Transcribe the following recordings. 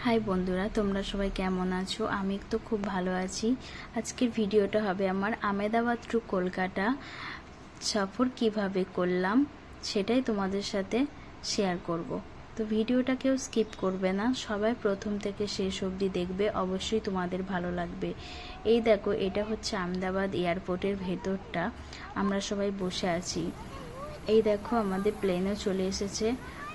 High বন্ধুরা, তোমরা সবাই কেমন আছো? আমি তো খুব ভালো আছি। আজকের ভিডিওটা হবে আমার আহমেদাবাদ টু কলকাতা সফর কিভাবে করলাম সেটাই তোমাদের সাথে শেয়ার করব। তো ভিডিওটা কেউ স্কিপ করবে না, সবাই প্রথম থেকে শেষ অবধি দেখবে, অবশ্যই তোমাদের ভালো লাগবে। এই দেখো, এটা হচ্ছে আহমেদাবাদ এয়ারপোর্টের ভেতরটা। আমরা সবাই বসে আছি। এই দেখো, আমাদের প্লেনও চলে এসেছে।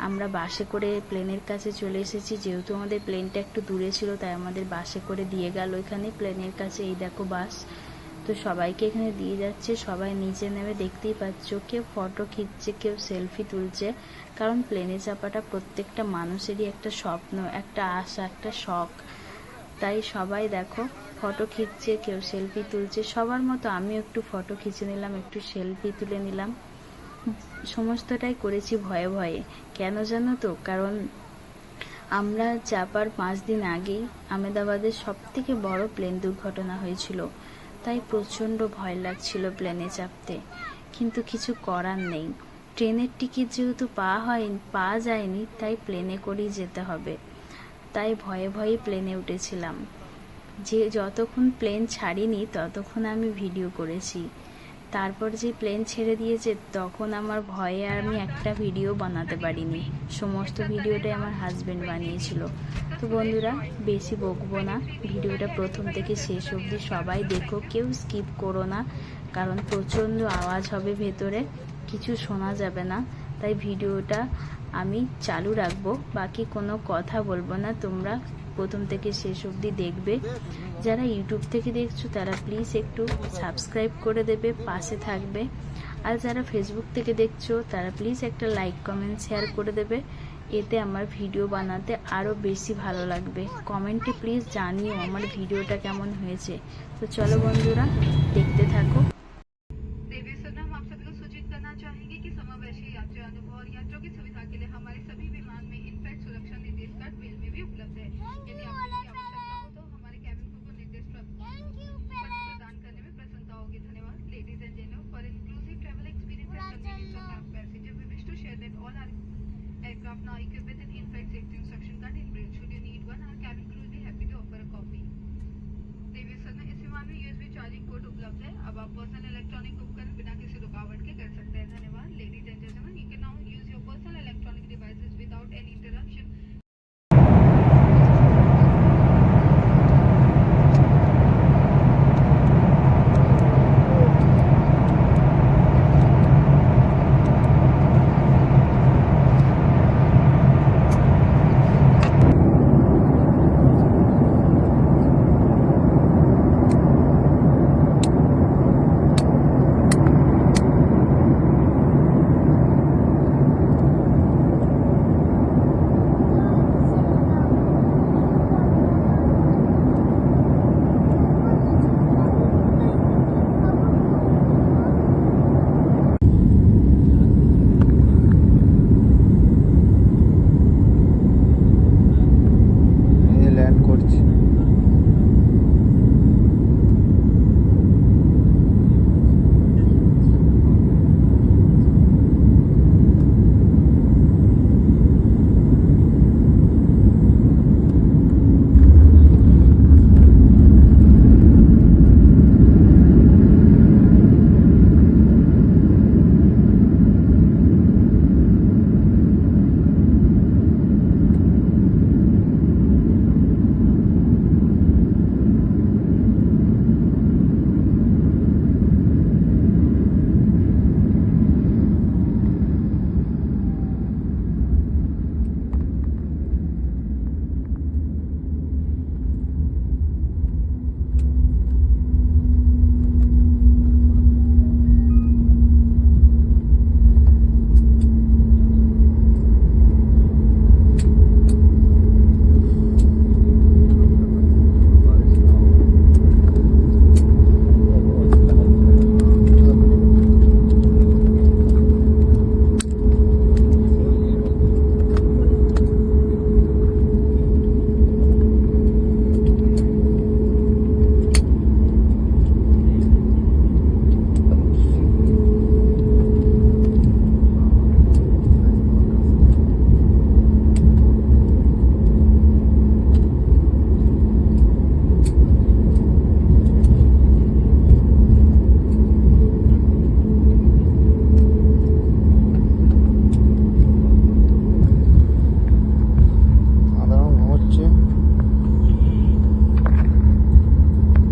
আমরা বাসে করে প্লেনের কাছে চলে এসেছি। যেহেতু আমাদের প্লেনটা একটু দূরে ছিল, তাই আমাদের বাসে করে দিয়ে গেল এখানে প্লেনের কাছে। এই দেখো বাস, তো সবাইকে এখানে দিয়ে যাচ্ছে। সবাই নিচে নেমে দেখতেই পাচ্ছ, কেউ ফটো খিঁচছে, কেউ সেলফি তুলছে। কারণ প্লেনে চাপাটা প্রত্যেকটা মানুষেরই একটা স্বপ্ন, একটা আশা, একটা শখ। তাই সবাই দেখো ফটো খিঁচছে, কেউ সেলফি তুলছে। সবার মতো আমিও একটু ফটো খিঁচে নিলাম, একটু সেলফি তুলে নিলাম। সমস্তটাই করেছি ভয়ে ভয়ে। কেন জানো তো? কারণ আমরা চাপার 5 দিন আগেই আহমেদাবাদের সবথেকে বড় প্লেন দুর্ঘটনা হয়েছিল। তাই প্রচণ্ড ভয় লাগছিল প্লেনে চাপতে। কিন্তু কিছু করার নেই, ট্রেনের টিকিট যেহেতু পাওয়া যায়নি, তাই প্লেনে করেই যেতে হবে। তাই ভয়ে ভয়ে প্লেনে উঠেছিলাম। যতক্ষণ প্লেন ছাড়িনি ততক্ষণ আমি ভিডিও করেছি। তারপর যে প্লেন ছেড়ে দিয়েছে, তখন আমার ভয়ে আর আমি একটা ভিডিও বানাতে পারিনি। সমস্ত ভিডিওটাই আমার হাজবেন্ড বানিয়েছিল। তো বন্ধুরা, বেশি বকবো না, ভিডিওটা প্রথম থেকে শেষ অবধি সবাই দেখো, কেউ স্কিপ করো না। কারণ প্রচণ্ড আওয়াজ হবে ভেতরে, কিছু শোনা যাবে না। তাই ভিডিওটা আমি চালু রাখবো, বাকি কোনো কথা বলবো না। তোমরা প্রথম থেকে শেষ অবধি দেখবে। যারা ইউটিউব থেকে দেখছো তারা প্লিজ একটু সাবস্ক্রাইব করে দেবে, পাশে থাকবে। আর যারা ফেসবুক থেকে দেখছো তারা প্লিজ একটা লাইক, কমেন্ট, শেয়ার করে দেবে। এতে আমার ভিডিও বানাতে আরও বেশি ভালো লাগবে। কমেন্টে প্লিজ জানিও আমার ভিডিওটা কেমন হয়েছে। তো চলো বন্ধুরা, দেখতে থাকো। Aircraft now equipped with an in-flight safety instruction card inbuilt. Should you need one, our cabin crew will be happy to offer a copy. Devi sir ने इस विमान में USB चार्जिंग पोर्ट उपलब्ध है। अब आप पर्सनल इलेक्ट्रॉनिक उपकरण बिना किसी रुकावट के कर सकते हैं। धन्यवाद।